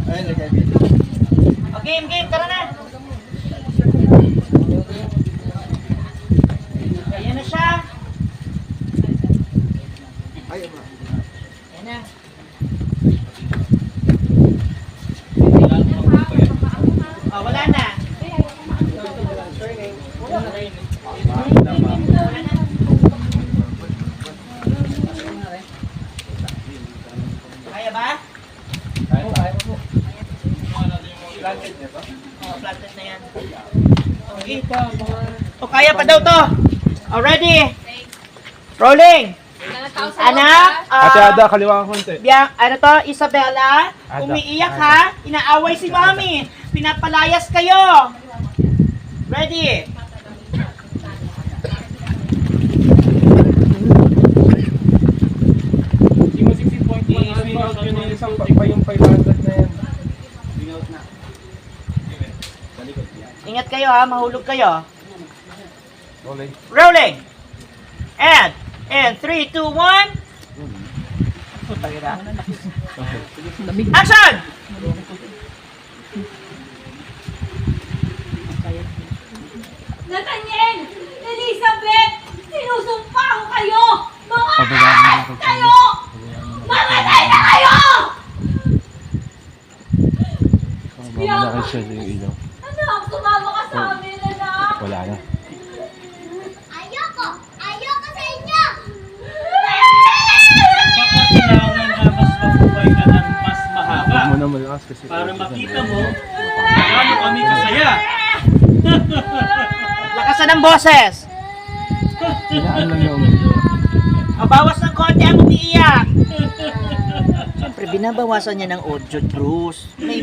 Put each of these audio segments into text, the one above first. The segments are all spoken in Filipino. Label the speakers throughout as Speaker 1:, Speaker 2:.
Speaker 1: O, game, tara na. Ayan na siya. Ayan na. O, wala na. Kaya ba? Planted na yan. Okay. O, kaya pa daw to. Already. Rolling. Anak.
Speaker 2: Ate Ada, kaliwa ka konti.
Speaker 1: Ano to, Isabella?
Speaker 2: Ada.
Speaker 1: Umiiyak ha? Inaaway si Mami. Pinapalayas kayo. Ready?
Speaker 2: Yung 16.1 yun yung isang pa yung 500 na yan.
Speaker 1: Ingat kayo ha, mahulog kayo.
Speaker 2: Rolling.
Speaker 1: Rolling. And 3, 2, 1. Action!
Speaker 3: Nathaniel! Elizabeth! Sinusumpa ko kayo! Mga anak kayo! Mamatay na kayo!
Speaker 2: Mamala kayo siya yung ilaw.
Speaker 3: Anak, sumama ka sa amin, anak!
Speaker 2: Wala na.
Speaker 3: Ayoko! Ayoko sa inyo!
Speaker 4: Baka kailangan na mas mabuhay ka ng mas mahaba
Speaker 2: Huwag mo na malakas kasi.
Speaker 4: para makita mo paano kami kasaya.
Speaker 1: Lakasan ng boses.
Speaker 2: Hinaan lang yung
Speaker 1: Bawas ng konti ang umiiyak. Siyempre, binabawasan niya ng audio, Bruce. May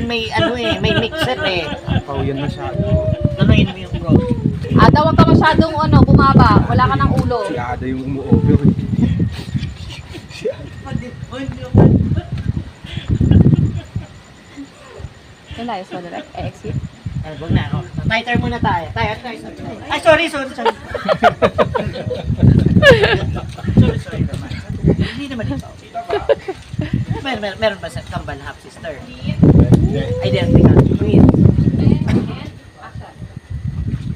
Speaker 1: mixer eh.
Speaker 2: pauyan masyado.
Speaker 1: Nanayin mo yung bro.
Speaker 5: Ada, wag ka masyadong bumaba. Wala ka ng ulo.
Speaker 2: Si Ada yung umu-over. Si Ada.
Speaker 5: Nalayas mo direct. Exit.
Speaker 1: Ay, wag na. Oh. Tighter muna tayo. Sorry. Ay, sorry. sorry naman. Hindi naman ito. Meron ba sa kambal half sister? Identical twin.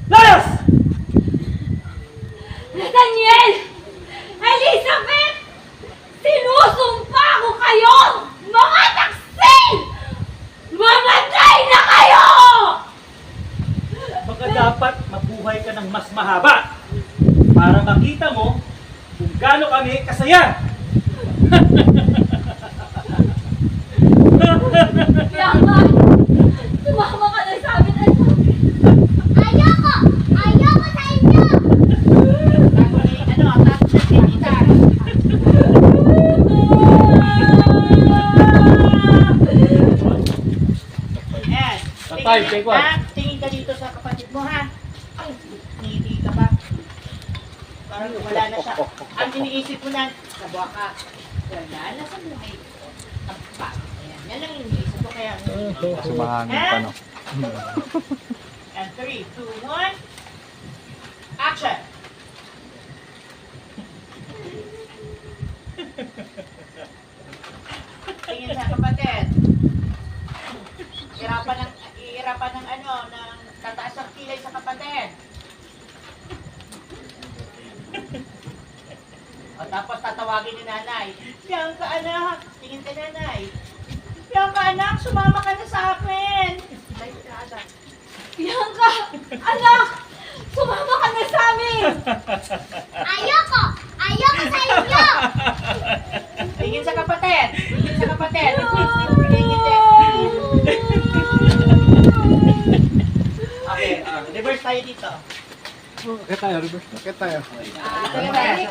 Speaker 1: Layas!
Speaker 3: Nathaniel! Elizabeth! Sinusumpa ko kayo! Mga taksil! Mamatay na kayo!
Speaker 4: Baka dapat mabuhay ka ng mas mahaba para makita mo kung gaano kami kasaya.
Speaker 3: Kaya nga, sumama ka na sa amin, anak. Ayoko! Ayoko sa inyo!
Speaker 1: Tapos siya tinita. Yes.
Speaker 4: Tatay, take one.
Speaker 1: Tingin ka dito sa kapatid mo, ha? Ay, ngiti ka ba? Parang wala na siya. Ang iniisip mo na, sabuha ka. Wala, nasa buhay. Tampa. Ayan, yan lang yung iniisip ko. Kaya,
Speaker 2: Kasi mahangin pa, no?
Speaker 1: and 3, 2, 1. Action! Tingin sa kapatid. Ihirapan ng tataas ang kilay sa kapatid. O tapos tatawagin ni nanay. Bianca anak, tingin ka nanay. Bianca anak, sumama ka na sa akin.
Speaker 3: Bianca! Anak! Sumama ka na sa amin! Ayoko! Ayoko sa inyo!
Speaker 1: Tingin sa kapatid. Tingin sa kapatid. Tingin din. Okay, reverse tayo dito.
Speaker 2: Bakit tayo? Reverse. Bakit tayo?
Speaker 1: Tingin tayo.